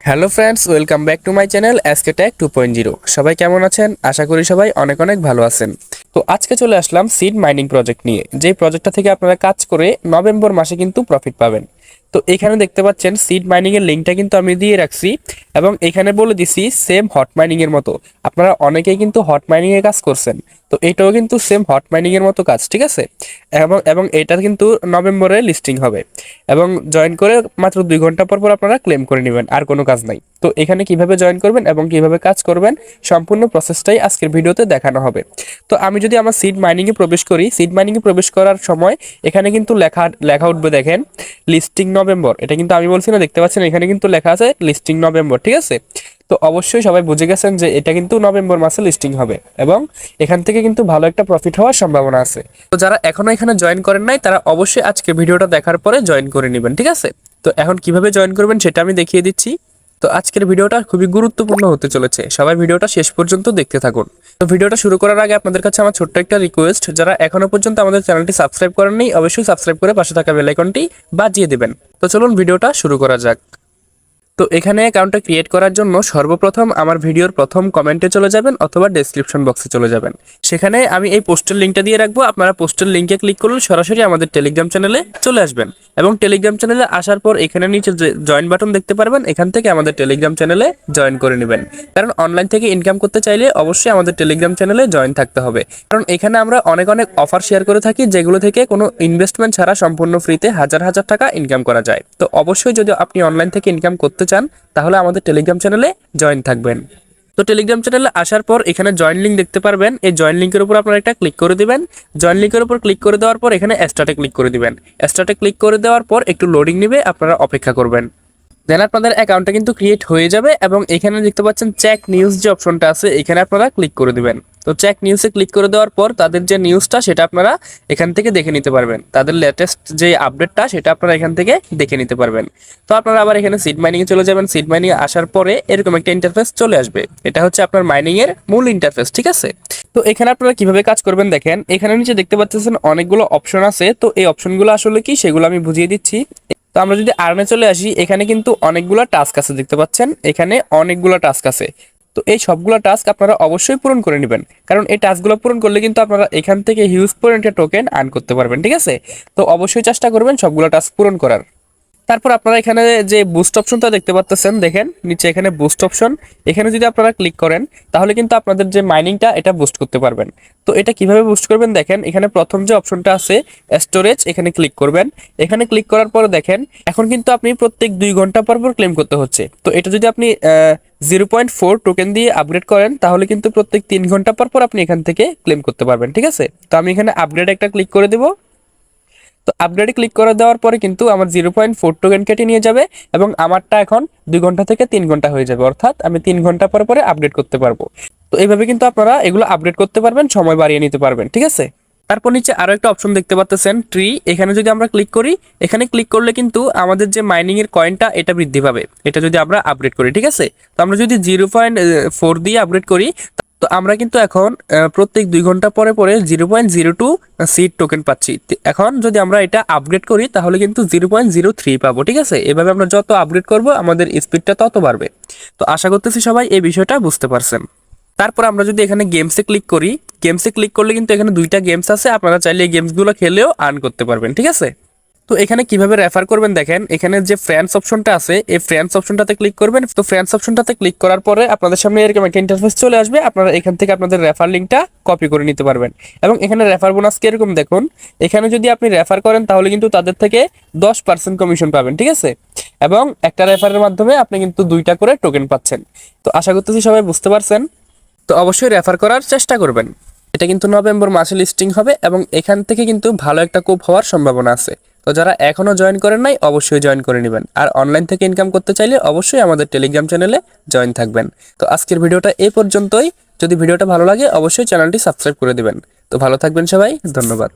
Hello friends, welcome back to my channel SK tech 2.0। সবাই কেমন আছেন? আশা করি সবাই অনেক অনেক ভালো আছেন। তো আজকে চলে আসলাম সিড মাইনিং প্রজেক্ট নিয়ে, যেই প্রজেক্টটা থেকে আপনারা কাজ করে নভেম্বর মাসে কিন্তু প্রফিট পাবেন। তো এখানে দেখতে পাচ্ছেন সিড মাইনিং এর লিঙ্কটা কিন্তু আমি দিয়ে রাখছি, এবং এখানে বলে দিছি সেম হট মাইনিং এর মতো। আপনারা অনেকেই কিন্তু হট মাইনিং এর কাজ করছেন, তো এটাও কিন্তু সেম হট মাইনিং এর মতো কাজ, ঠিক আছে? এবং এবং এটা কিন্তু নভেম্বরে লিস্টিং হবে, এবং জয়েন করে মাত্র 2 ঘন্টা পর পর আপনারা ক্লেম করে নেবেন, আর কোনো কাজ নাই। তো এখানে কিভাবে জয়েন করবেন এবং কিভাবে কাজ করবেন সম্পূর্ণ প্রসেসটাই আজকের ভিডিওতে দেখানো হবে। তো আমি যদি আমার সিড মাইনিংয়ে প্রবেশ করি, সিড মাইনিংয়ে প্রবেশ করার সময় এখানে কিন্তু লেখা লেখা উঠবে, দেখেন লিস্টিং নভেম্বর। এটা কিন্তু আমি বলছি না, দেখতে পাচ্ছেন এখানে কিন্তু লেখা আছে লিস্টিং নভেম্বর, ঠিক আছে? তো অবশ্যই সবাই বুঝে গেছেন যে এটা কিন্তু নভেম্বর মাসে লিস্টিং হবে, এবং এখান থেকে কিন্তু ভালো একটা প্রফিট হওয়ার সম্ভাবনা আছে। তো যারা এখনো এখানে জয়েন করেন নাই, তারা অবশ্যই আজকে ভিডিওটা দেখার পরে জয়েন করে নেবেন, ঠিক আছে? তো এখন কিভাবে জয়েন করবেন সেটা আমি দেখিয়ে দিচ্ছি। তো আজকের ভিডিওটা খুবই গুরুত্বপূর্ণ হতে চলেছে, সবাই ভিডিওটা শেষ পর্যন্ত দেখতে থাকুন। তো ভিডিওটা শুরু করার আগে আপনাদের কাছে আমার ছোট্ট একটা রিকোয়েস্ট, যারা এখনো পর্যন্ত আমাদের চ্যানেলটি সাবস্ক্রাইব করেননি, অবশ্যই সাবস্ক্রাইব করে পাশে থাকা বেল আইকনটি বাজিয়ে দিবেন। তো চলুন ভিডিওটা শুরু করা যাক। তো এখানে অ্যাকাউন্টটা ক্রিয়েট করার জন্য সর্বপ্রথম আমার ভিডিওর প্রথম কমেন্টে চলে যাবেন অথবা ডেসক্রিপশন বক্সে চলে যাবেন। সেখানে আমি এই পোস্টের লিঙ্কটা দিয়ে রাখবো, আপনারা পোস্টের লিঙ্কে ক্লিক করলে সরাসরি আমাদের টেলিগ্রাম চ্যানেলে চলে আসবেন, এবং টেলিগ্রাম চ্যানেলে আসার পর এখানে নিচে যে জয়েন বাটন দেখতে পারবেন, এখান থেকে আমাদের টেলিগ্রাম চ্যানেলে জয়েন করে নেবেন। কারণ অনলাইন থেকে ইনকাম করতে চাইলে অবশ্যই আমাদের টেলিগ্রাম চ্যানেলে জয়েন থাকতে হবে, কারণ এখানে আমরা অনেক অনেক অফার শেয়ার করে থাকি, যেগুলো থেকে কোনো ইনভেস্টমেন্ট ছাড়া সম্পূর্ণ ফ্রিতে হাজার হাজার টাকা ইনকাম করা যায়। তো অবশ্যই যদি আপনি অনলাইন থেকে ইনকাম করতে চান, তাহলে আমাদের টেলিগ্রাম চ্যানেলে জয়েন থাকবেন। তো টেলিগ্রাম চ্যানেলে আসার পর এখানে জয়েন লিঙ্ক দেখতে পারবেন, এই জয়েন লিঙ্কের উপর আপনারা একটা ক্লিক করে দিবেন। জয়েন লিঙ্কের উপর ক্লিক করে দেওয়ার পর এখানে স্টার্টে ক্লিক করে দিবেন। স্টার্টে ক্লিক করে দেওয়ার পর একটু লোডিং নেবে, আপনারা অপেক্ষা করবেন। দেন আপনাদের অ্যাকাউন্টটা কিন্তু ক্রিয়েট হয়ে যাবে, এবং এখানে দেখতে পাচ্ছেন চেক নিউজ যে অপশনটা আছে, এখানে আপনারা ক্লিক করে দিবেন। তো চেক নিউজে ক্লিক করে দেওয়ার পর তাদের যে নিউজটা সেটা আপনারা এখান থেকে দেখে নিতে পারবেন, তাদের লেটেস্ট যে আপডেটটা সেটা আপনারা এখান থেকে দেখে নিতে পারবেন। তো আপনারা আবার এখানে সিড মাইনিংয়ে চলে যাবেন। সিড মাইনিংয়ে আসার পরে এরকম একটা ইন্টারফেস চলে আসবে, এটা হচ্ছে আপনার মাইনিংয়ের মূল ইন্টারফেস, ঠিক আছে? তো এখানে আপনারা কিভাবে কাজ করবেন দেখেন, এখানে নিচে দেখতে পাচ্ছেন অনেকগুলো অপশন আছে। তো এই অপশনগুলো আসলে কি সেগুলো আমি বুঝিয়ে দিচ্ছি। তো আমরা যদি আর্নে চলে আসি, এখানে কিন্তু অনেকগুলো টাস্ক আছে, দেখতে পাচ্ছেন এখানে অনেকগুলো টাস্ক আছে। তো এই সবগুলো টাস্ক আপনারা অবশ্যই পূরণ করে নেবেন, কারণ এই টাস্কগুলো পূরণ করলে কিন্তু আপনারা এখান থেকে হিউজ পরিমাণে টোকেন আর্ন করতে পারবেন, ঠিক আছে? তো অবশ্যই চেষ্টা করবেন সবগুলো টাস্ক পূরণ করার। তারপর আপনারা এখানে যে বুস্ট অপশনটা দেখতে পাচ্ছেন, দেখেন নিচে এখানে বুস্ট অপশন, এখানে যদি আপনারা ক্লিক করেন তাহলে কিন্তু আপনাদের যে মাইনিংটা এটা বুস্ট করতে পারবেন। তো এটা কিভাবে বুস্ট করবেন দেখেন, এখানে প্রথম যে অপশনটা আছে স্টোরেজ, এখানে ক্লিক করবেন। এখানে ক্লিক করার পরে দেখেন এখন কিন্তু আপনি প্রত্যেক 2 ঘন্টা পর পর ক্লেম করতে হচ্ছে। তো এটা যদি আপনি 0.4 টোকেন দিয়ে আপগ্রেড করেন, তাহলে কিন্তু প্রত্যেক 3 ঘন্টা পর পর আপনি এখান থেকে ক্লেম করতে পারবেন, ঠিক আছে? তো আমি এখানে আপগ্রেড একটা ক্লিক করে দেবো। তো আপগ্রেডে ক্লিক করে দেওয়ার পরে কিন্তু আমার 0.4 টোকেন কেটে নিয়ে যাবে, এবং আমারটা এখন 2 ঘন্টা থেকে 3 ঘন্টা হয়ে যাবে, অর্থাৎ আমি 3 ঘন্টা পরে পরে আপডেট করতে পারবো। তো এইভাবে কিন্তু আপনারা এগুলো আপডেট করতে পারবেন, সময় বাড়িয়ে নিতে পারবেন, ঠিক আছে? তারপর নিচে আরো একটা অপশন দেখতে পাচ্ছেন ট্রি, এখানে যদি আমরা ক্লিক করি, এখানে ক্লিক করলে কিন্তু আমাদের যে মাইনিং এর কয়েনটা এটা বৃদ্ধি পাবে, এটা যদি আমরা আপগ্রেড করি, ঠিক আছে? তো আমরা যদি 0.4 দিয়ে আপগ্রেড করি, তো আমরা কিন্তু এখন প্রত্যেক 2 ঘন্টা পরে পরে 0.02 সিড টোকেন পাচ্ছি। এখন যদি আমরা এটা আপগ্রেড করি তাহলে কিন্তু 0.03 পাবো, ঠিক আছে? এভাবে আমরা যত আপগ্রেড করব আমাদের স্পিডটা তত বাড়বে। তো আশা করতেছি সবাই এই বিষয়টা বুঝতে পারছেন। তারপর আমরা যদি এখানে গেমসে ক্লিক করি, গেমসে ক্লিক করলে কিন্তু এখানে 2টা গেমস আছে, আপনারা চাইলে এই গেমসগুলো খেলেও আর্ন করতে পারবেন, ঠিক আছে? তো এখানে কিভাবে রেফার করবেন দেখেন, এখানে যে ফ্রেন্ডস অপশনটা আছে এই ফ্রেন্ডস অপশনটাতে ক্লিক করবেন। তো ফ্রেন্ডস অপশনটাতে ক্লিক করার পরে আপনাদের সামনে এরকম একটা ইন্টারফেস চলে আসবে, আপনারা এখান থেকে আপনাদের রেফার লিঙ্কটা কপি করে নিতে পারবেন। এবং এখানে রেফার বোনাস কিরকম দেখুন, এখানে যদি আপনি রেফার করেন তাহলে কিন্তু তাদের থেকে 10% কমিশন পাবেন, ঠিক আছে? এবং একটা রেফারের মাধ্যমে আপনি কিন্তু 2টা করে টোকেন পাচ্ছেন। তো আশা করতেছি সবাই বুঝতে পারছেন। তো অবশ্যই রেফার করার চেষ্টা করবেন। এটা কিন্তু নভেম্বর মাসে লিস্টিং হবে, এবং এখান থেকে কিন্তু ভালো একটা কোপ হওয়ার সম্ভাবনা আছে। তো যারা এখনো জয়েন করেন নাই অবশ্যই জয়েন করে নেবেন, আর অনলাইন থেকে ইনকাম করতে চাইলে অবশ্যই আমাদের টেলিগ্রাম চ্যানেলে জয়েন থাকবেন। তো আজকের ভিডিওটা এই পর্যন্তই। যদি ভিডিওটা ভালো লাগে অবশ্যই চ্যানেলটি সাবস্ক্রাইব করে দিবেন। তো ভালো থাকবেন সবাই, ধন্যবাদ।